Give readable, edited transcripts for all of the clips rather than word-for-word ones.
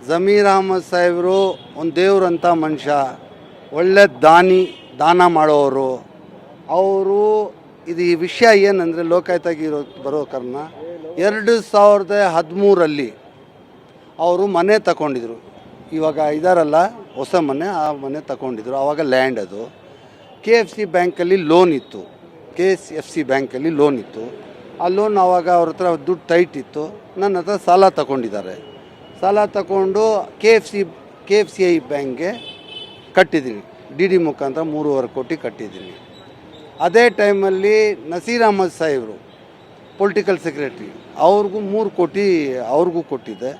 ಜಮೀರ್ ಅಹಮದ್ ಸಾಹೇಬರು ಒಂದು ದೇವ್ರಂಥ ಮನುಷ್ಯ, ಒಳ್ಳೆ ದಾನ ಮಾಡೋರು ಅವರು. ಇದು ಈ ವಿಷಯ ಏನಂದರೆ ಲೋಕಾಯುಕ್ತಗೆ ಬರೋ ಕಾರಣ 2013 ಅವರು ಮನೆ ತಗೊಂಡಿದ್ರು. ಇವಾಗ ಇದಾರಲ್ಲ ಹೊಸ ಮನೆ, ಆ ಮನೆ ತಗೊಂಡಿದ್ರು. ಆವಾಗ ಲ್ಯಾಂಡ್ ಅದು KFC ಬ್ಯಾಂಕಲ್ಲಿ ಲೋನ್ ಇತ್ತು. KFC ಬ್ಯಾಂಕಲ್ಲಿ ಲೋನ್ ಇತ್ತು. ಆ ಲೋನ್ ಆವಾಗ ಅವ್ರ ಹತ್ರ ದುಡ್ಡು ಟೈಟ್ ಇತ್ತು. ನನ್ನ ಹತ್ರ ಸಾಲ ತಗೊಂಡಿದ್ದಾರೆ. ಸಾಲ ತಗೊಂಡು KFCI ಬ್ಯಾಂಕ್ಗೆ ಕಟ್ಟಿದ್ದೀನಿ. DD ಮುಖಾಂತರ 3.5 ಕೋಟಿ ಕಟ್ಟಿದ್ದೀನಿ. ಅದೇ ಟೈಮಲ್ಲಿ ನಸೀರ್ ಅಹಮದ್ ಸಾಹೇಬರು ಪೊಲಿಟಿಕಲ್ ಸೆಕ್ರೆಟ್ರಿ, ಅವ್ರಿಗೂ 3 ಕೋಟಿ ಅವ್ರಿಗೂ ಕೊಟ್ಟಿದ್ದೆ.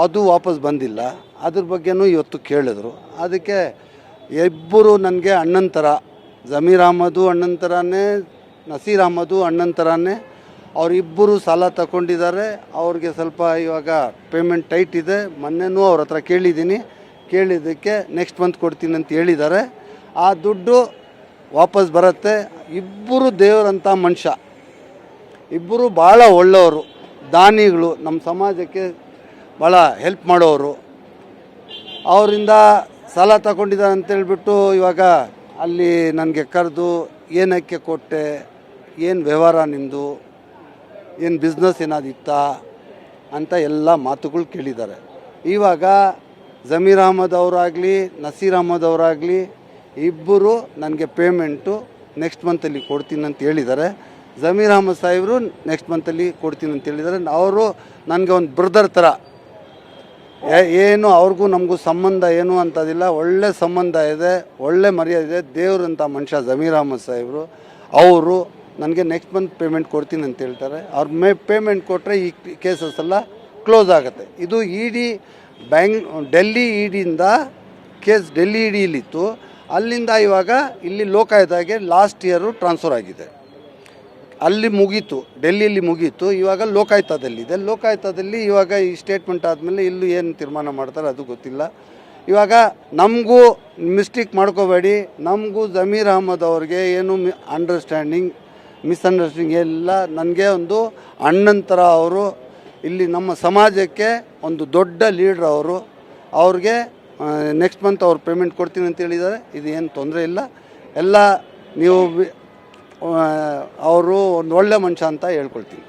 ಅದು ವಾಪಸ್ ಬಂದಿಲ್ಲ. ಅದ್ರ ಬಗ್ಗೆನೂ ಇವತ್ತು ಕೇಳಿದ್ರು. ಅದಕ್ಕೆ ಇಬ್ಬರು ನನಗೆ ಅಣ್ಣನ ಥರ, ಜಮೀರ್ ಅಹಮದು ಅಣ್ಣನ ಥರನೇ, ನಸೀರ್ ಅಹಮದು ಅಣ್ಣನ ಥರನೇ. ಅವರಿಬ್ಬರು ಸಾಲ ತಗೊಂಡಿದ್ದಾರೆ. ಅವ್ರಿಗೆ ಸ್ವಲ್ಪ ಇವಾಗ ಪೇಮೆಂಟ್ ಟೈಟ್ ಇದೆ. ಮೊನ್ನೆನೂ ಅವ್ರ ಹತ್ರ ಕೇಳಿದ್ದಕ್ಕೆ ನೆಕ್ಸ್ಟ್ ಮಂತ್ ಕೊಡ್ತೀನಿ ಅಂತ ಹೇಳಿದ್ದಾರೆ. ಆ ದುಡ್ಡು ವಾಪಸ್ ಬರುತ್ತೆ. ಇಬ್ಬರು ದೇವರಂಥ ಮನುಷ್ಯ, ಇಬ್ಬರು ಭಾಳ ಒಳ್ಳೆಯವರು, ದಾನಿಗಳು, ನಮ್ಮ ಸಮಾಜಕ್ಕೆ ಭಾಳ ಹೆಲ್ಪ್ ಮಾಡೋರು. ಅವರಿಂದ ಸಾಲ ತಗೊಂಡಿದ್ದಾರೆ ಅಂತೇಳ್ಬಿಟ್ಟು ಇವಾಗ ಅಲ್ಲಿ ನನಗೆ ಕರೆದು ಏನಕ್ಕೆ ಕೊಟ್ಟೆ, ಏನು ವ್ಯವಹಾರ ನಿಮ್ಮದು, ಏನು ಬಿಸ್ನೆಸ್ ಏನಾದಿತ್ತಾ ಅಂತ ಎಲ್ಲ ಮಾತುಗಳು ಕೇಳಿದ್ದಾರೆ. ಇವಾಗ ಜಮೀರ್ ಅಹಮದ್ ಅವರಾಗಲಿ ನಸೀರ್ ಅಹಮದ್ ಅವರಾಗಲಿ ಇಬ್ಬರು ನನಗೆ ಪೇಮೆಂಟು ನೆಕ್ಸ್ಟ್ ಮಂತಲ್ಲಿ ಕೊಡ್ತೀನಿ ಅಂತ ಹೇಳಿದ್ದಾರೆ. ಜಮೀರ್ ಅಹಮದ್ ಸಾಹೇಬರು ನೆಕ್ಸ್ಟ್ ಮಂತಲ್ಲಿ ಕೊಡ್ತೀನಿ ಅಂತ ಹೇಳಿದ್ದಾರೆ. ಅವರು ನನಗೆ ಒಂದು ಬ್ರದರ್ ಥರ, ಏನು ಅವ್ರಿಗೂ ನಮಗೂ ಸಂಬಂಧ ಏನು ಅಂತದಿಲ್ಲ. ಒಳ್ಳೆ ಸಂಬಂಧ ಇದೆ, ಒಳ್ಳೆ ಮರ್ಯಾದೆ ಇದೆ. ದೇವ್ರಂಥ ಮನುಷ್ಯ ಜಮೀರ್ ಅಹಮದ್ ಸಾಹೇಬರು. ಅವರು ನನಗೆ ನೆಕ್ಸ್ಟ್ ಮಂತ್ ಪೇಮೆಂಟ್ ಕೊಡ್ತೀನಿ ಅಂತ ಹೇಳ್ತಾರೆ. ಅವ್ರ ಪೇಮೆಂಟ್ ಕೊಟ್ಟರೆ ಈ ಕೇಸಸ್ ಎಲ್ಲ ಕ್ಲೋಸ್ ಆಗುತ್ತೆ. ಇದು ಡೆಲ್ಲಿ ಇಡಿಯಿಂದ ಕೇಸ್ ಡೆಲ್ಲಿ ಇಡಿಯಲ್ಲಿತ್ತು. ಅಲ್ಲಿಂದ ಇವಾಗ ಇಲ್ಲಿ ಲೋಕಾಯುಕ್ತಗೆ ಲಾಸ್ಟ್ ಇಯರು ಟ್ರಾನ್ಸ್ಫರ್ ಆಗಿದೆ. ಅಲ್ಲಿ ಮುಗೀತು, ಡೆಲ್ಲಿಯಲ್ಲಿ ಮುಗೀತು. ಇವಾಗ ಲೋಕಾಯುಕ್ತದಲ್ಲಿದೆ. ಲೋಕಾಯುಕ್ತದಲ್ಲಿ ಇವಾಗ ಈ ಸ್ಟೇಟ್ಮೆಂಟ್ ಆದಮೇಲೆ ಇಲ್ಲೂ ಏನು ತೀರ್ಮಾನ ಮಾಡ್ತಾರೆ ಅದು ಗೊತ್ತಿಲ್ಲ. ಇವಾಗ ನಮಗೂ ಮಿಸ್ಟೇಕ್ ಮಾಡ್ಕೋಬೇಡಿ, ನಮಗೂ ಜಮೀರ್ ಅಹಮದ್ ಅವ್ರಿಗೆ ಏನು ಮಿಸ್ಅಂಡರ್ಸ್ಟ್ಯಾಂಡಿಂಗ್ ಎಲ್ಲ. ನನಗೆ ಒಂದು ಅಣ್ಣನ ಥರ ಅವರು. ಇಲ್ಲಿ ನಮ್ಮ ಸಮಾಜಕ್ಕೆ ಒಂದು ದೊಡ್ಡ ಲೀಡ್ರ್ ಅವರು. ಅವ್ರಿಗೆ ನೆಕ್ಸ್ಟ್ ಮಂತ್ ಅವ್ರು ಪೇಮೆಂಟ್ ಕೊಡ್ತೀನಿ ಅಂತ ಹೇಳಿದ್ದಾರೆ. ಇದು ಏನು ತೊಂದರೆ ಇಲ್ಲ. ಎಲ್ಲ ನೀವು ಅವರು ಒಂದು ಒಳ್ಳೆ ಮನುಷ್ಯ ಅಂತ ಹೇಳ್ಕೊಳ್ತೀನಿ.